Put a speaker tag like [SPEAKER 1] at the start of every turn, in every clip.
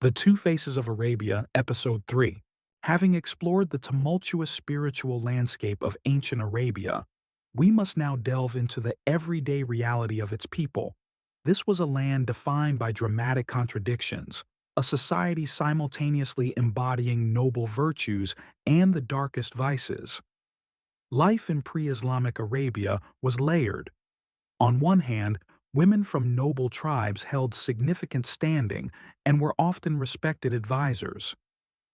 [SPEAKER 1] The Two Faces of Arabia, Episode 3. Having explored the tumultuous spiritual landscape of ancient Arabia, we must now delve into the everyday reality of its people. This was a land defined by dramatic contradictions, a society simultaneously embodying noble virtues and the darkest vices. Life in pre-Islamic Arabia was layered. On one hand, women from noble tribes held significant standing and were often respected advisors.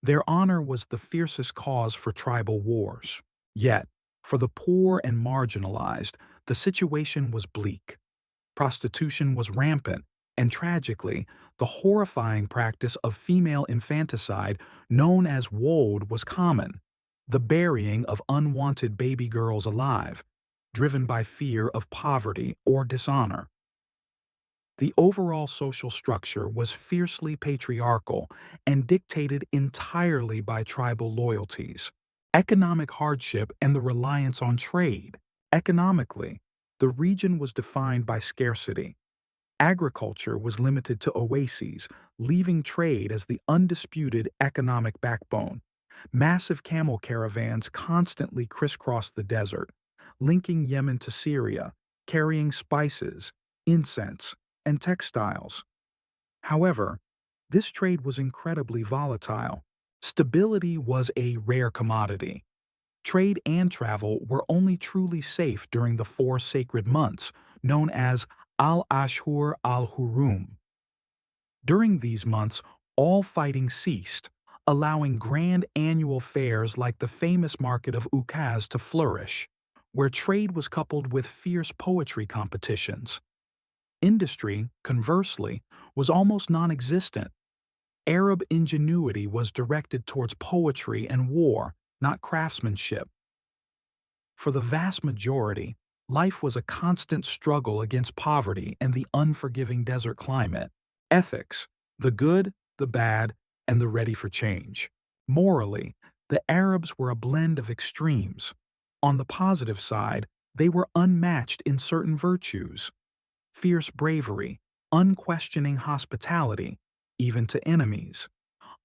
[SPEAKER 1] Their honor was the fiercest cause for tribal wars. Yet, for the poor and marginalized, the situation was bleak. Prostitution was rampant, and tragically, the horrifying practice of female infanticide, known as woad, was common, the burying of unwanted baby girls alive, driven by fear of poverty or dishonor. The overall social structure was fiercely patriarchal and dictated entirely by tribal loyalties. Economic hardship and the reliance on trade. Economically, the region was defined by scarcity. Agriculture was limited to oases, leaving trade as the undisputed economic backbone. Massive camel caravans constantly crisscrossed the desert, linking Yemen to Syria, carrying spices, incense, and textiles. However, this trade was incredibly volatile. Stability was a rare commodity. Trade and travel were only truly safe during the 4 sacred months, known as al-Ashhur al-Hurum. During these months, all fighting ceased, allowing grand annual fairs like the famous market of Ukaz to flourish, where trade was coupled with fierce poetry competitions. Industry, conversely, was almost non-existent. Arab ingenuity was directed towards poetry and war, not craftsmanship. For the vast majority, life was a constant struggle against poverty and the unforgiving desert climate. Ethics, the good, the bad, and the ready for change. Morally, the Arabs were a blend of extremes. On the positive side, they were unmatched in certain virtues: fierce bravery, unquestioning hospitality, even to enemies,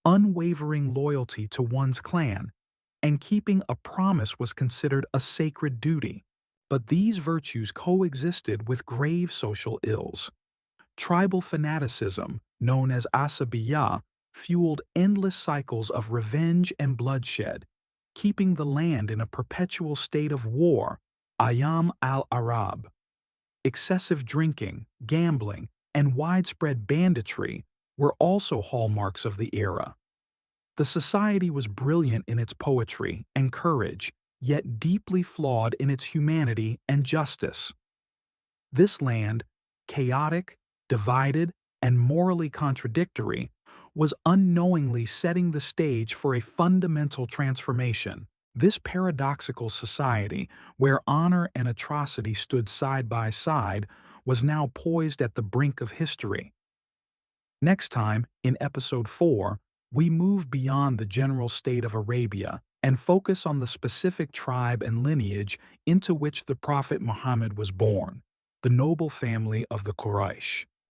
[SPEAKER 1] unwavering loyalty to one's clan, and keeping a promise was considered a sacred duty. But these virtues coexisted with grave social ills. Tribal fanaticism, known as asabiyah, fueled endless cycles of revenge and bloodshed, keeping the land in a perpetual state of war, ayam al-Arab. Excessive drinking, gambling, and widespread banditry were also hallmarks of the era. The society was brilliant in its poetry and courage, yet deeply flawed in its humanity and justice. This land, chaotic, divided, and morally contradictory, was unknowingly setting the stage for a fundamental transformation. This paradoxical society, where honor and atrocity stood side by side, was now poised at the brink of history. Next time, in Episode 4, we move beyond the general state of Arabia and focus on the specific tribe and lineage into which the Prophet Muhammad was born, the noble family of the Quraysh.